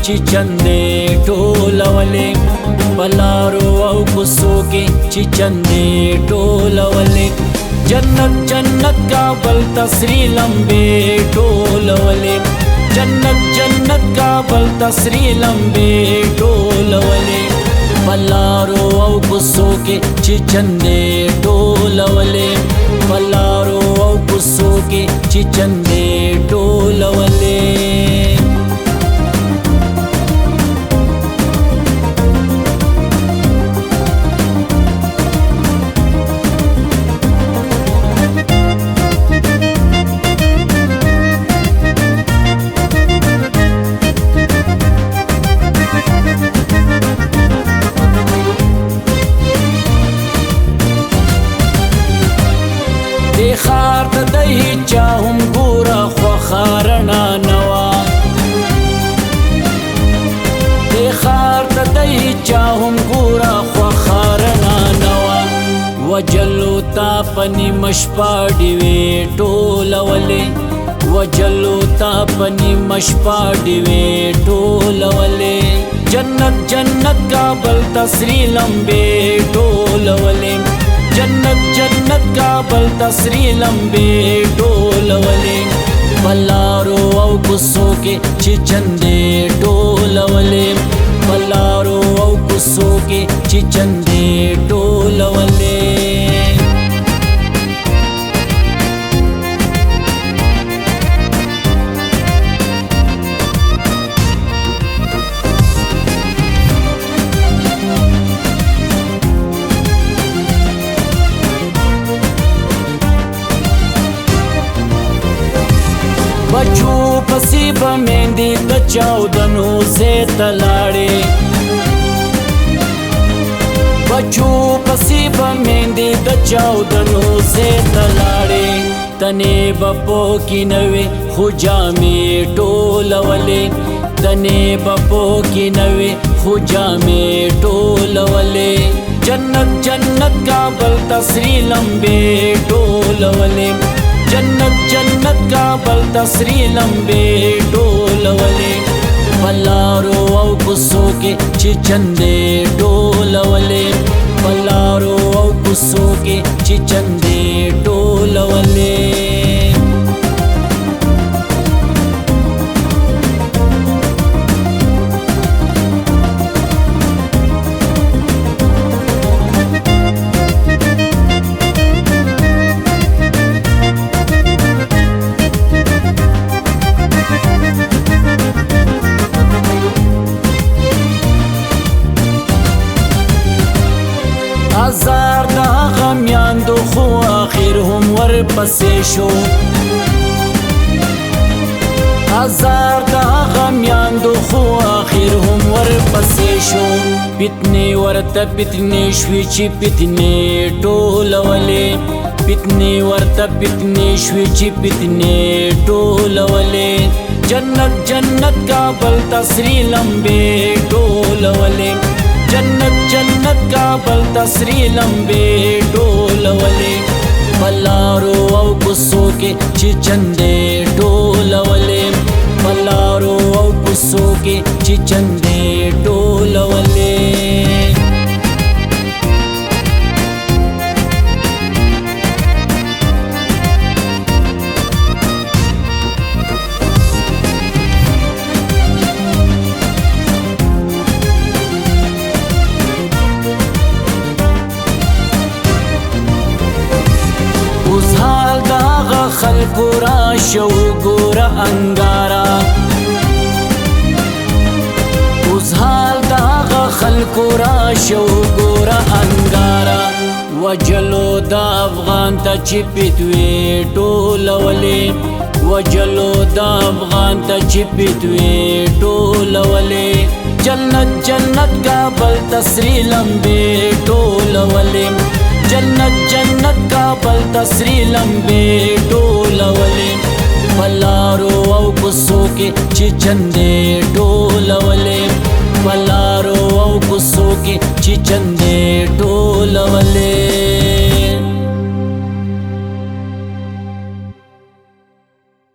چې چندې ټولولې بلارو او کوڅو کې چې چندې ټولولې جنت جنت کابل تسری لمبې ټولولې جنت جنت کابل تسری لمبې ټولولې بلارو او کوڅو کې چې چندې ټولولې بلارو او کوڅو کې چې چندې ټولولې خار ته د هیچا هم ګوره خوښه رڼا نه وه دې خار ته د هیچا هم ګوره خوښه رڼا نه وه وجلو تا په نیمه شپه ډیوې ټولولې وجلو تا په نیمه شپه ډیوې ټولولې جنت جنت کابل تسری لمبې ټولولې جنت جنت کابل تسری لمبې ټولولې بلارو او کوڅو کې چې چندې ټولولې بلارو او کوڅو کې چې چندې ټولولې بچو پسی با میندی د چاودنو زیت لاړې بچو پسی با میندی د چاودنو زیت لاړې تنه بپو کی نوې خو جامې ټولولې تنه بپو کی نوې خو جامې ټولولې جنت جنت کابل تسری لمبې ټولولې جنت جنت کابل تسری لمبې ټولولې بلارو او کوڅو کې چې چندې ټولولې بلارو او کوڅو کې چې چندې ټولولې هزار د هغه میاندو خو اخر هم ورپسې شو هزار د هغه میاندو خو اخر هم ورپسې شو فتنې ورته فتنې شوې چې فتنې ټولولې فتنې ورته فتنې شوې چې فتنې ټولولې جنت جنت کابل تسری لمبې ټولولې جنت جنت کابل تسری لمبې ټولولې بلارو او کوڅو کې چې چندې ټولولې بلارو او کوڅو کې چې چندې ټولولې خلکو راشه وګوره انګاره اوس حال د هغه خلکو راشه وګوره انګاره وجلو د افغان ته چې پیتوې ټولولې وجلو د افغان ته چې پیتوې ټولولې جنت جنت کابل تسری لمبې ټولولې جنت جنت کابل تسری لمبې ټولولې بلارو او کوڅو کې چې چندې ټولولې بلارو او کوڅو کې چې